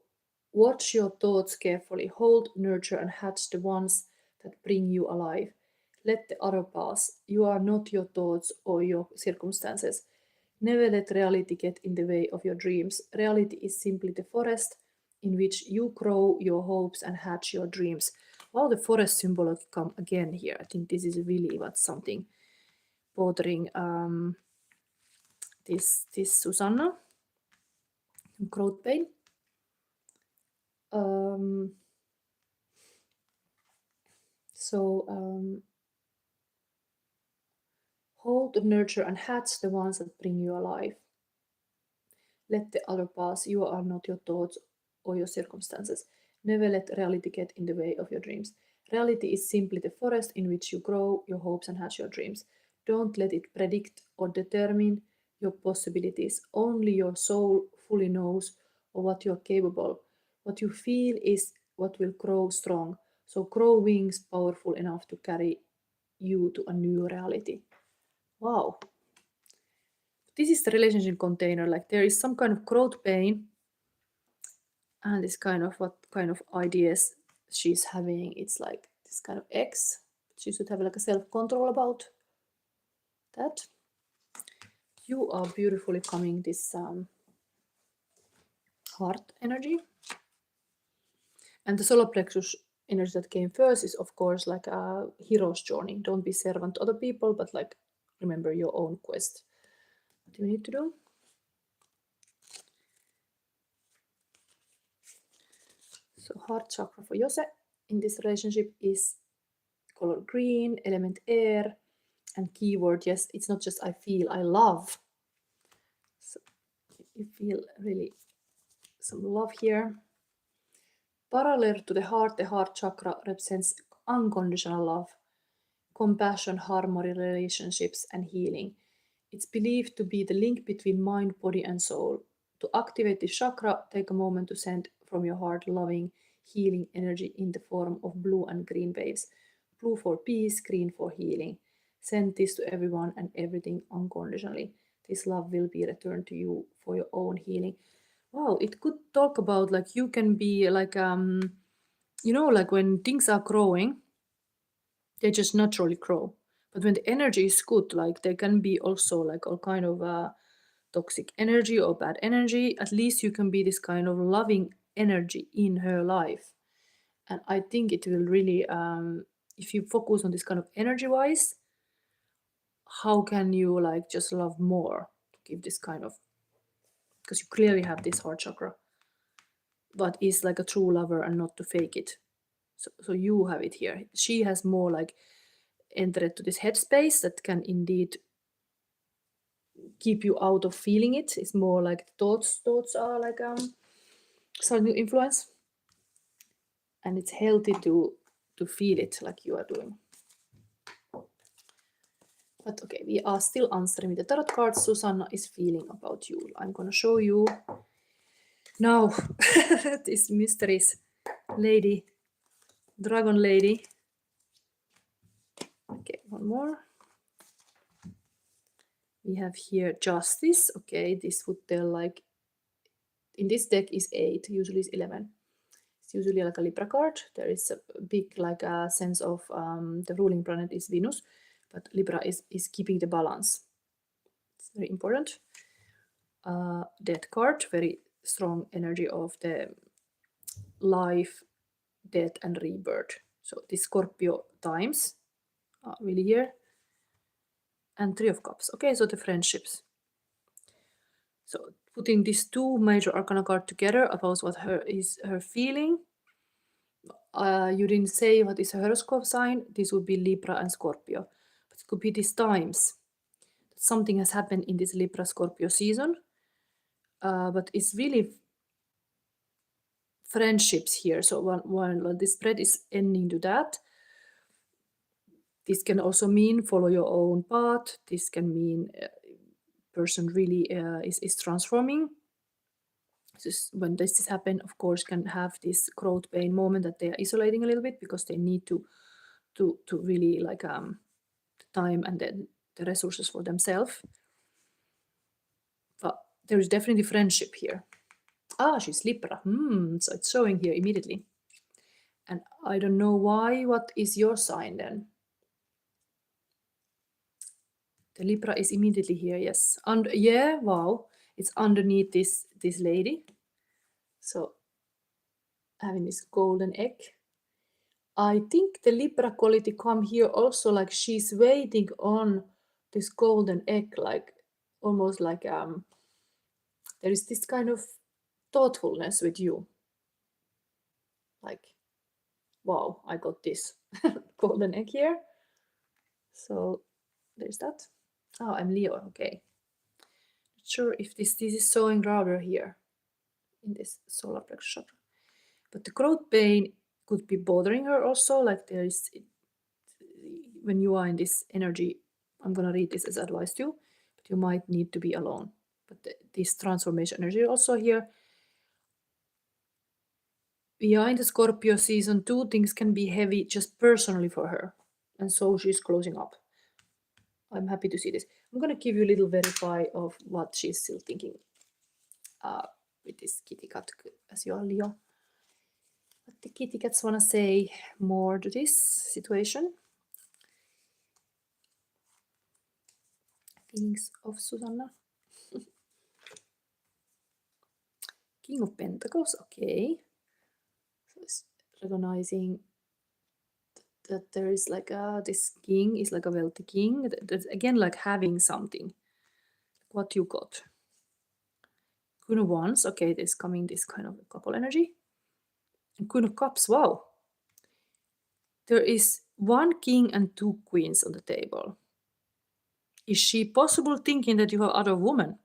watch your thoughts carefully. Hold, nurture, and hatch the ones that bring you alive. Let the other pass. You are not your thoughts or your circumstances. Never let reality get in the way of your dreams. Reality is simply the forest in which you grow your hopes and hatch your dreams. Wow, the forest symbol come again here. I think this is really what something bothering this Susanna. Growth pain. Hold, nurture, and hatch the ones that bring you alive. Let the other pass. You are not your thoughts or your circumstances. Never let reality get in the way of your dreams. Reality is simply the forest in which you grow your hopes and hatch your dreams. Don't let it predict or determine your possibilities. Only your soul fully knows of what you are capable. What you feel is what will grow strong. So grow wings powerful enough to carry you to a new reality. Wow. This is the relationship container. Like there is some kind of growth pain and this kind of what kind of ideas she's having. It's like this kind of X. She should have like a self-control about that. You are beautifully coming this heart energy. And the solar plexus energy that came first is of course like a hero's journey. Don't be servant to other people, but like remember your own quest. What do you need to do? So heart chakra for Jose in this relationship is color green, element air, and keyword, yes, it's not just I feel, I love. So you feel really some love here. Parallel to the heart chakra represents unconditional love, compassion, harmony, relationships, and healing. It's believed to be the link between mind, body, and soul. To activate this chakra, take a moment to send from your heart loving, healing energy in the form of blue and green waves. Blue for peace, green for healing. Send this to everyone and everything unconditionally. This love will be returned to you for your own healing. Wow, it could talk about like you can be like like when things are growing, they just naturally grow. But when the energy is good, like there can be also like all kind of toxic energy or bad energy. At least you can be this kind of loving energy in her life. And I think it will really, if you focus on this kind of energy-wise, how can you like just love more to give this kind of, because you clearly have this heart chakra, but is like a true lover and not to fake it. So you have it here. She has more like entered to this headspace that can indeed keep you out of feeling it. It's more like thoughts are like starting to influence, and it's healthy to feel it like you are doing. But okay, we are still answering with the tarot cards. Susanna is feeling about you. I'm gonna show you now this mysteries lady, dragon lady. Okay, one more. We have here justice. Okay, this would tell like, in this deck is 8, usually is 11. It's usually like a Libra card. There is a big like a sense of the ruling planet is Venus, but Libra is keeping the balance. It's very important. Death card, very strong energy of the life, death, and rebirth. So the Scorpio times are really here. And Three of Cups. Okay, so the friendships. So putting these two major arcana cards together about what her feeling. You didn't say what is a horoscope sign. This would be Libra and Scorpio. But it could be these times. Something has happened in this Libra Scorpio season. But it's really friendships here. So when this spread is ending to that, this can also mean follow your own path. This can mean person really is transforming. When this is happen, of course, can have this growth pain moment that they are isolating a little bit because they need to really like the time and then the resources for themselves. But there is definitely friendship here. She's Libra. So it's showing here immediately. And I don't know why. What is your sign then? The Libra is immediately here, yes. And yeah, wow. It's underneath this lady. So having this golden egg. I think the Libra quality come here also like she's waiting on this golden egg, like almost like there is this kind of thoughtfulness with you. Like, wow, I got this golden egg here. So there's that. I'm Leo, okay. Not sure if this is showing rather here in this solar plexus chakra. But the growth pain could be bothering her also, like there is, when you are in this energy, I'm gonna read this as advice to you, but you might need to be alone. But this transformation energy also here. We are in the Scorpio season, 2 things can be heavy just personally for her. And so she's closing up. I'm happy to see this. I'm gonna give you a little verify of what she's still thinking with this kitty cat, as you are Leo. What the kitty cats wanna say more to this situation? Feelings of Susanna. King of Pentacles, okay. So it's recognizing that there is like this king is like a wealthy king. That's again like having something. What you got. Queen of Wands, okay, there's coming this kind of couple energy. And Queen of Cups, wow. There is 1 king and 2 queens on the table. Is she possible thinking that you have other women?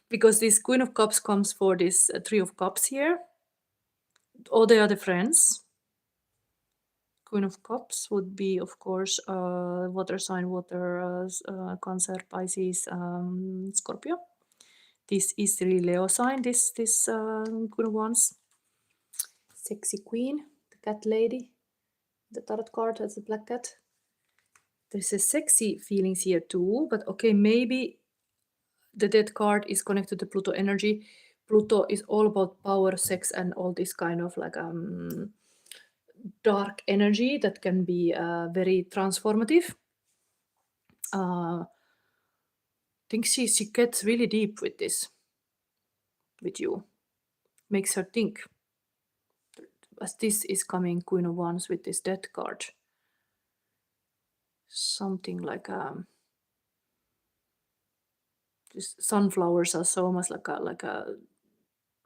Because this Queen of Cups comes for this Three of Cups here. All the other friends. Queen of Cups would be, of course, water sign, Cancer, Pisces, Scorpio. This is really Leo sign, this Queen of Wands. Sexy queen, the cat lady. The tarot card has a black cat. There's a sexy feelings here too, but okay, maybe the death card is connected to Pluto energy. Pluto is all about power, sex, and all this kind of like dark energy that can be very transformative. I think she gets really deep with this, with you. Makes her think. as this is coming Queen of Wands with this Death card. Something like this sunflowers are so much like a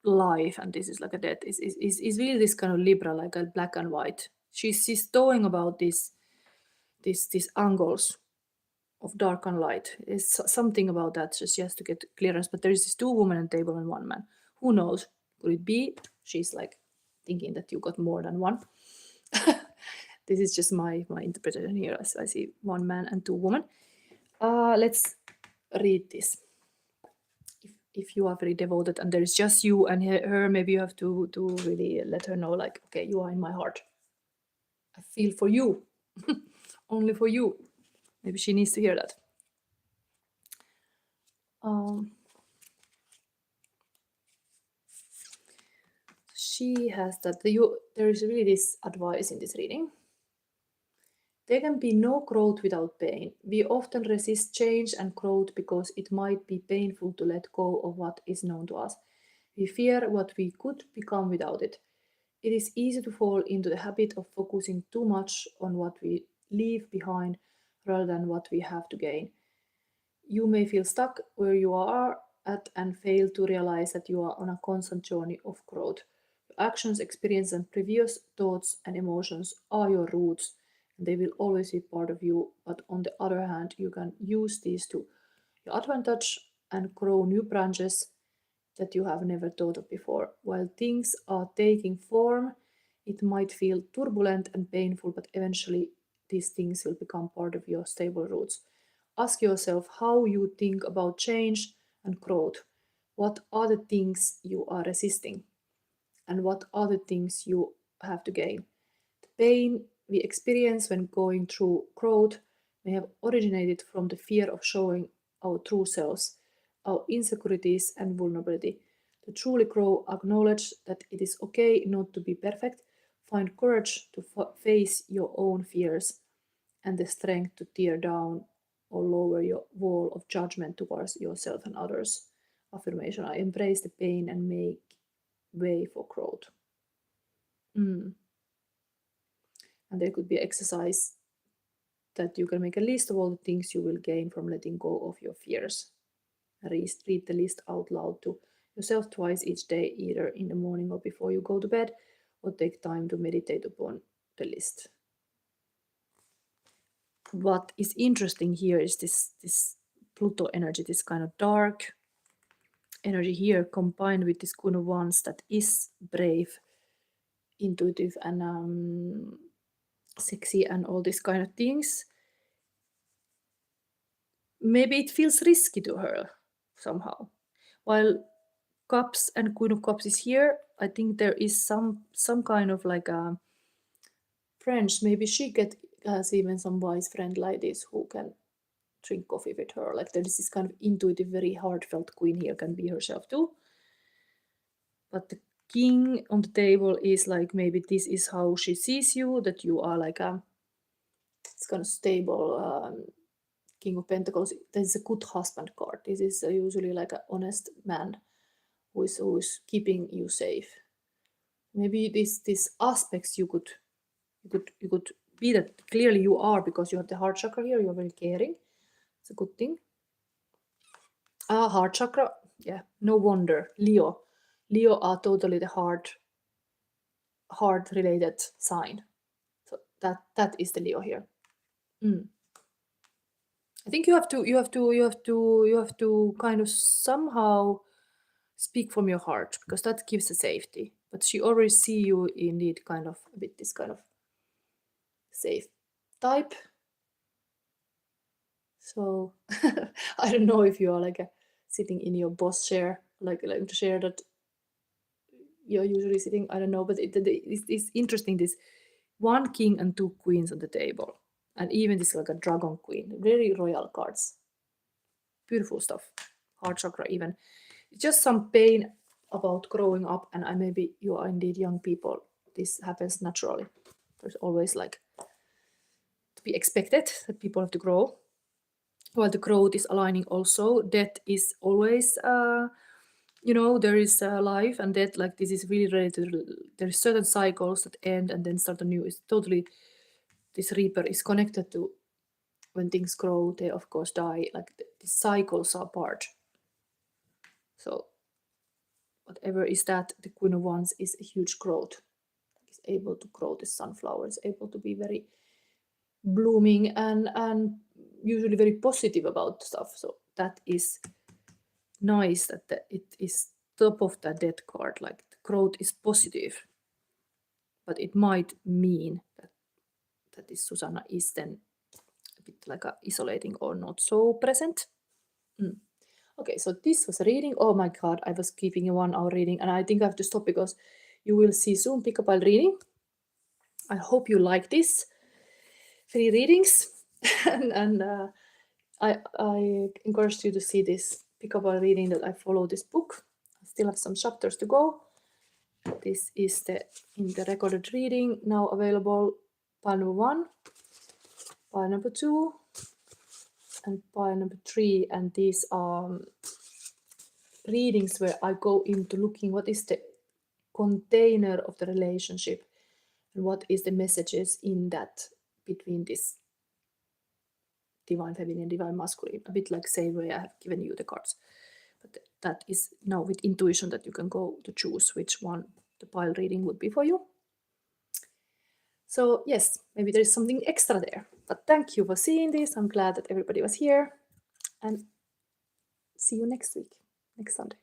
life, and this is like a death. Is really this kind of Libra, like a black and white. She's talking about these angles of dark and light. It's something about that. So she has to get clearance. But there is these 2 women on the table and 1 man. Who knows? Could it be she's like thinking that you got more than one? This is just my interpretation here. I see 1 man and 2 women. Let's read this. If you are very devoted and there is just you and her, maybe you have to really let her know, like, okay, you are in my heart. I feel for you. Only for you. Maybe she needs to hear that. She has that. There is really this advice in this reading. There can be no growth without pain. We often resist change and growth because it might be painful to let go of what is known to us. We fear what we could become without it. It is easy to fall into the habit of focusing too much on what we leave behind rather than what we have to gain. You may feel stuck where you are at and fail to realize that you are on a constant journey of growth. Your actions, experiences, and previous thoughts and emotions are your roots, and they will always be part of you. But on the other hand, you can use these to your advantage and grow new branches that you have never thought of before. While things are taking form, it might feel turbulent and painful, but eventually these things will become part of your stable roots. Ask yourself how you think about change and growth. What are the things you are resisting? And what are the things you have to gain? The pain we experience when going through growth may have originated from the fear of showing our true selves, our insecurities and vulnerability. To truly grow, acknowledge that it is okay not to be perfect, find courage to face your own fears, and the strength to tear down or lower your wall of judgment towards yourself and others. Affirmation: I embrace the pain and make way for growth. And there could be an exercise that you can make a list of all the things you will gain from letting go of your fears. Read the list out loud to yourself twice each day, either in the morning or before you go to bed, or take time to meditate upon the list. What is interesting here is this Pluto energy, this kind of dark energy here, combined with this Queen of Wands that is brave, intuitive, and sexy, and all these kind of things. Maybe it feels risky to her somehow. While Cups and Queen of Cups is here, I think there is some kind of like a friends. Maybe she has even some wise friend like this who can drink coffee with her. Like there is this kind of intuitive, very heartfelt queen here, can be herself too. But the king on the table is like, maybe this is how she sees you, that you are like it's kind of stable King of Pentacles. This is a good husband card. This is usually like an honest man who is keeping you safe. Maybe these aspects you could be that clearly you are, because you have the heart chakra here. You're very caring. It's a good thing. Heart chakra. Yeah, no wonder. Leo are totally the heart related sign. So that is the Leo here. I think you have to kind of somehow speak from your heart, because that gives a safety. But she already see you indeed kind of a bit this kind of safe type. So I don't know if you are like sitting in your boss chair, like the chair that you're usually sitting. I don't know, but it's interesting. This 1 king and 2 queens on the table, and even this like a dragon queen. Very royal cards. Beautiful stuff. Heart chakra even. It's just some pain about growing up, and maybe you are indeed young people. This happens naturally. There's always like to be expected that people have to grow. While the growth is aligning also, death is always you know, there is life and death, like this is really related. There's certain cycles that end and then start anew. It's totally, this Reaper is connected to when things grow, they of course die, like the cycles are part. So whatever is that, the Queen of Wands is a huge growth. Is able to grow, the sunflower is able to be very blooming and usually very positive about stuff. So that is nice that it is top of the death card, like the growth is positive, but it might mean that this Susanna is then a bit like a isolating or not so present. Okay, so this was a reading. Oh my god, I was keeping a 1 hour reading and I think I have to stop because you will see soon pick up a reading. I hope you like this free readings and I encourage you to see this pick up a reading that I follow this book. I still have some chapters to go. This is in the recorded reading now available, pile number 1, pile number 2, and pile number 3, and these are readings where I go into looking what is the container of the relationship and what is the messages in that between this divine feminine, divine masculine, a bit like same way I have given you the cards. But that is now with intuition that you can go to choose which one the pile reading would be for you. So yes, maybe there is something extra there. But thank you for seeing this. I'm glad that everybody was here. And see you next week, next Sunday.